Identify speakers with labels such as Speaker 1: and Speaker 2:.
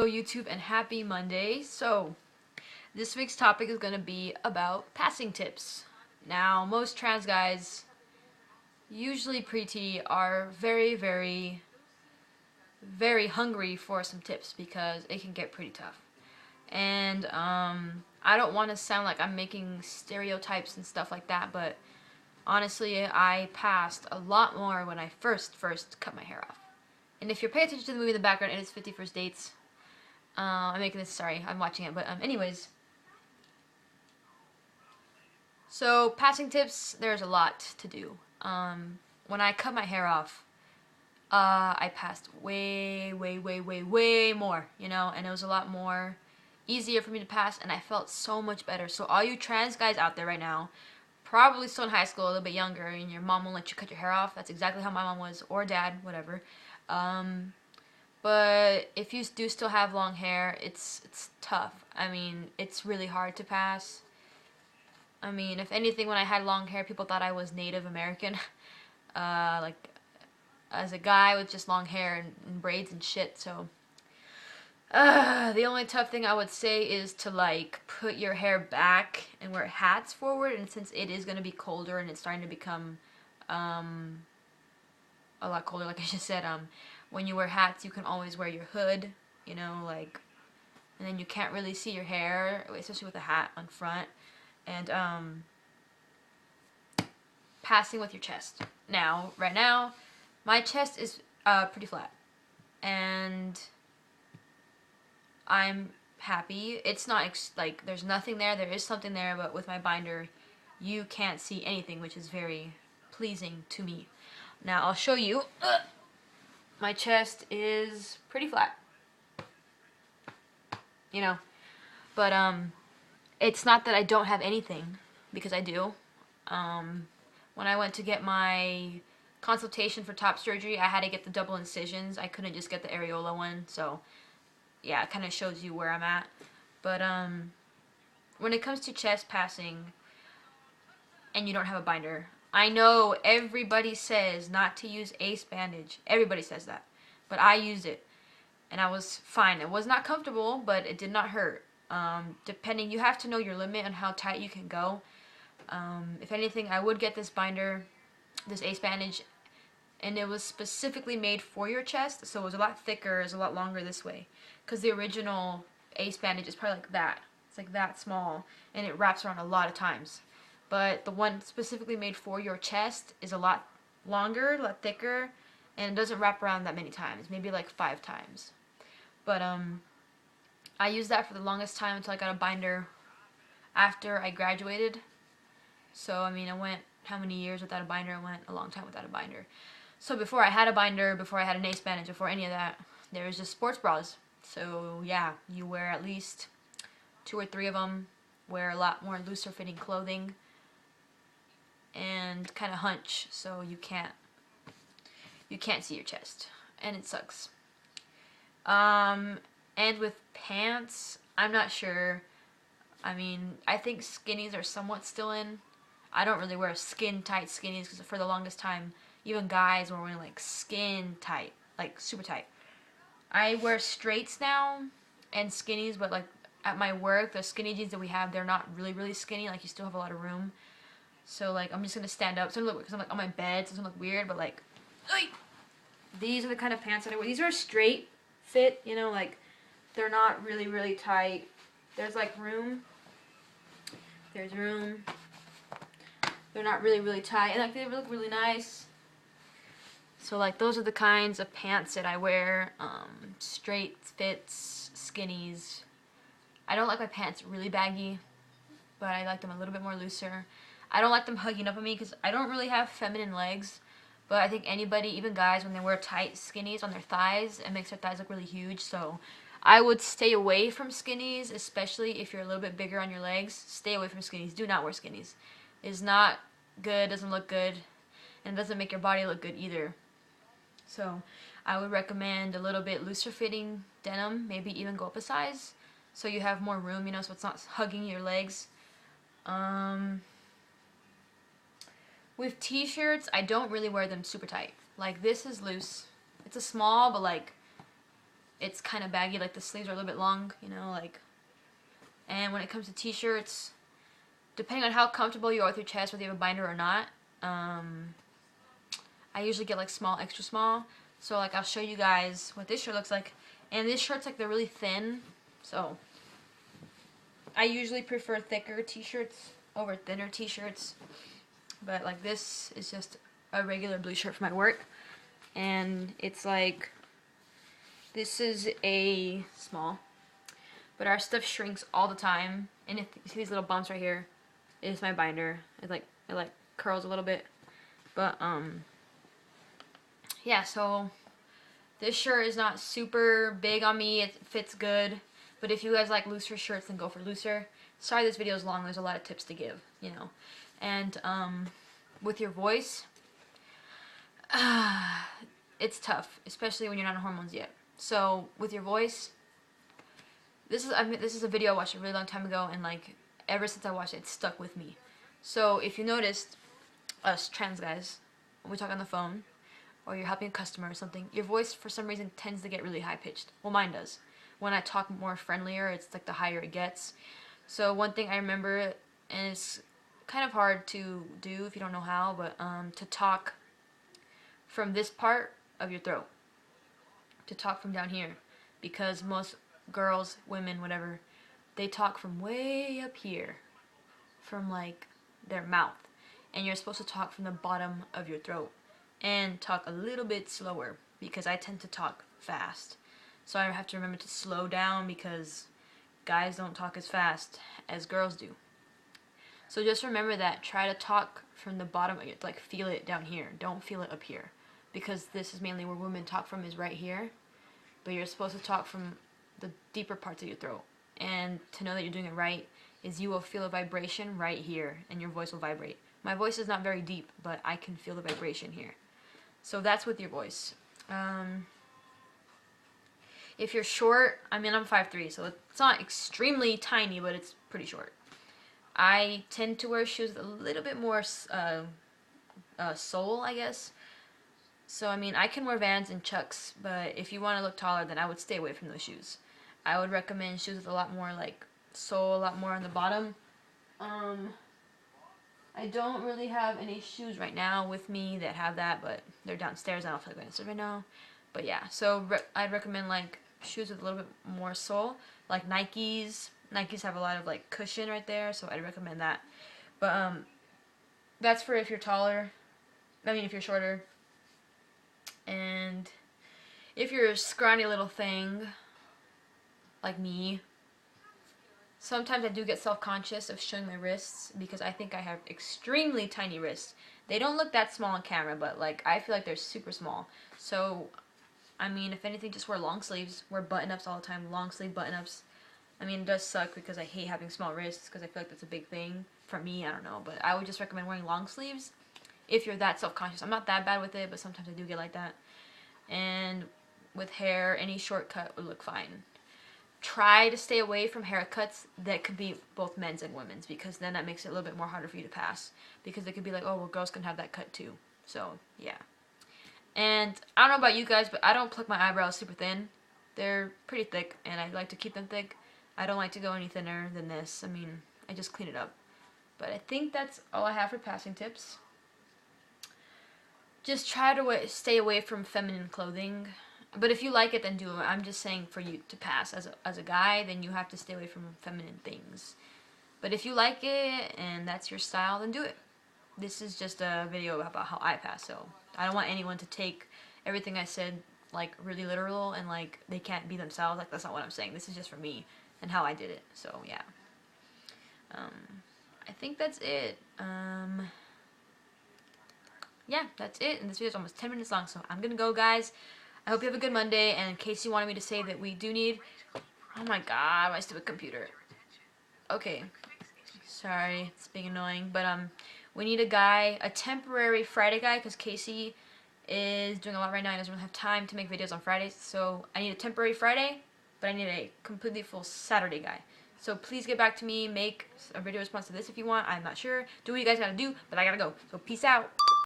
Speaker 1: YouTube, and happy Monday. So this week's topic is going to be about passing tips. Now, most trans guys, usually pre-T, are very hungry for some tips because it can get pretty tough. And I don't want to sound like I'm making stereotypes and stuff like that, but honestly, I passed a lot more when I first cut my hair off. And if you're paying attention to the movie in the background, it is 50 First Dates. I'm making this, sorry, I'm watching it, but anyways. So, passing tips, there's a lot to do. When I cut my hair off, I passed way more, you know, and it was a lot more easier for me to pass, and I felt so much better. So all you trans guys out there right now, probably still in high school, a little bit younger, and your mom won't let you cut your hair off. That's exactly how my mom was, or dad, whatever. But if you do still have long hair, it's tough. I mean, it's really hard to pass. I mean, if anything, when I had long hair, people thought I was Native American. Like, as a guy with just long hair and braids and shit, so. The only tough thing I would say is to, like, put your hair back and wear hats forward, and since it is going to be colder and it's starting to become, a lot colder, like I just said, when you wear hats, you can always wear your hood, you know, like, and then you can't really see your hair, especially with a hat on front, and, passing with your chest. Now, right now, my chest is, pretty flat, and I'm happy. It's not, like, there's nothing there, there is something there, but with my binder, you can't see anything, which is very pleasing to me. Now, I'll show you. My chest is pretty flat, you know, but it's not that I don't have anything, because I do. When I went to get my consultation for top surgery, I had to get the double incisions. I couldn't just get the areola one, so yeah, it kind of shows you where I'm at. But when it comes to chest passing and you don't have a binder, I know everybody says not to use ace bandage. Everybody says that. But I used it, and I was fine. It was not comfortable, but it did not hurt. Depending, you have to know your limit on how tight you can go. If anything, I would get this binder, this ace bandage, and it was specifically made for your chest, so it was a lot thicker, it was a lot longer this way. Because the original ace bandage is probably like that. It's like that small, and it wraps around a lot of times. But the one specifically made for your chest is a lot longer, a lot thicker, and it doesn't wrap around that many times, maybe like 5 times. But I used that for the longest time until I got a binder after I graduated. So, I mean, I went how many years without a binder? I went a long time without a binder. So before I had a binder, before I had an ace bandage, before any of that, there was just sports bras. So yeah, you wear at least 2 or 3 of them, wear a lot more looser fitting clothing, and kind of hunch so you can't see your chest, and it sucks. And with pants, I'm not sure. I mean, I think skinnies are somewhat still in. I don't really wear skin tight skinnies because for the longest time, even guys were wearing like skin tight, like super tight. I wear straights now and skinnies, but like at my work, the skinny jeans that we have, they're not really skinny. Like, you still have a lot of room. So like, I'm just gonna stand up. So because I'm like on my bed, so it's gonna look weird. But like, these are the kind of pants that I wear. These are straight fit, you know, like they're not really tight. There's like room. There's room. They're not really tight, and like they look really nice. So like, those are the kinds of pants that I wear. Straight fits, skinnies. I don't like my pants really baggy, but I like them a little bit more looser. I don't like them hugging up on me because I don't really have feminine legs, but I think anybody, even guys, when they wear tight skinnies on their thighs, it makes their thighs look really huge. So I would stay away from skinnies, especially if you're a little bit bigger on your legs. Stay away from skinnies. Do not wear skinnies. It's not good, doesn't look good, and it doesn't make your body look good either. So I would recommend a little bit looser fitting denim, maybe even go up a size, so you have more room, you know, so it's not hugging your legs. With t-shirts, I don't really wear them super tight. Like, this is loose. It's a small, but like, it's kind of baggy, like the sleeves are a little bit long, you know, like. And when it comes to t-shirts, depending on how comfortable you are with your chest, whether you have a binder or not, I usually get like small, extra small. So like I'll show you guys what this shirt looks like. And this shirt's like they're really thin, so I usually prefer thicker t-shirts over thinner t-shirts. But like this is just a regular blue shirt for my work. And it's like, this is a small. But our stuff shrinks all the time. And if you see these little bumps right here, it's my binder. It like curls a little bit. But yeah, so this shirt is not super big on me. It fits good. But if you guys like looser shirts, then go for looser. Sorry this video is long. There's a lot of tips to give, you know. And with your voice, it's tough, especially when you're not on hormones yet. So with your voice, this is a video I watched a really long time ago, and like ever since I watched it, it's stuck with me. So if you noticed, us trans guys, when we talk on the phone, or you're helping a customer or something, your voice for some reason tends to get really high pitched. Well, mine does. When I talk more friendlier, it's like the higher it gets. So one thing I remember, and it's kind of hard to do if you don't know how, but to talk from this part of your throat, to talk from down here, because most girls, women, whatever, they talk from way up here, from like their mouth, and you're supposed to talk from the bottom of your throat and talk a little bit slower, because I tend to talk fast. So I have to remember to slow down, because guys don't talk as fast as girls do. So just remember that. Try to talk from the bottom of it, like feel it down here. Don't feel it up here, because this is mainly where women talk from, is right here. But you're supposed to talk from the deeper parts of your throat. And to know that you're doing it right is you will feel a vibration right here, and your voice will vibrate. My voice is not very deep, but I can feel the vibration here. So that's with your voice. If you're short, I mean, I'm 5'3", so it's not extremely tiny, but it's pretty short. I tend to wear shoes with a little bit more sole, I guess. So, I mean, I can wear Vans and Chucks, but if you want to look taller, then I would stay away from those shoes. I would recommend shoes with a lot more, like, sole, a lot more on the bottom. I don't really have any shoes right now with me that have that, but they're downstairs. I don't feel like going upstairs right now. But yeah, so I'd recommend like shoes with a little bit more sole, like Nikes. Nikes have a lot of like cushion right there, so I'd recommend that. But that's for if you're taller. I mean, if you're shorter. And if you're a scrawny little thing, like me, sometimes I do get self-conscious of showing my wrists, because I think I have extremely tiny wrists. They don't look that small on camera, but like I feel like they're super small. So, I mean, if anything, just wear long sleeves. Wear button-ups all the time, long sleeve button-ups. I mean, it does suck because I hate having small wrists, because I feel like that's a big thing for me. I don't know, but I would just recommend wearing long sleeves if you're that self-conscious. I'm not that bad with it, but sometimes I do get like that. And with hair, any shortcut would look fine. Try to stay away from haircuts that could be both men's and women's, because then that makes it a little bit more harder for you to pass, because it could be like, oh, well, girls can have that cut too. So yeah. And I don't know about you guys, but I don't pluck my eyebrows super thin. They're pretty thick, and I like to keep them thick. I don't like to go any thinner than this. I mean, I just clean it up. But I think that's all I have for passing tips. Just try to stay away from feminine clothing. But if you like it, then do it. I'm just saying for you to pass. As a guy, then you have to stay away from feminine things. But if you like it, and that's your style, then do it. This is just a video about how I pass, so I don't want anyone to take everything I said, like, really literal, and, like, they can't be themselves. Like, that's not what I'm saying. This is just for me, and how I did it. So, yeah. I think that's it. Yeah, that's it. And this video is almost 10 minutes long, so I'm gonna go, guys. I hope you have a good Monday, and in case you wanted me to say that we do need... Oh my god, my stupid computer. Okay. Sorry, it's being annoying, but we need a guy, a temporary Friday guy, because Casey is doing a lot right now and doesn't really have time to make videos on Fridays, so I need a temporary Friday, but I need a completely full Saturday guy. So please get back to me, make a video response to this if you want. I'm not sure. Do what you guys gotta do, but I gotta go. So peace out.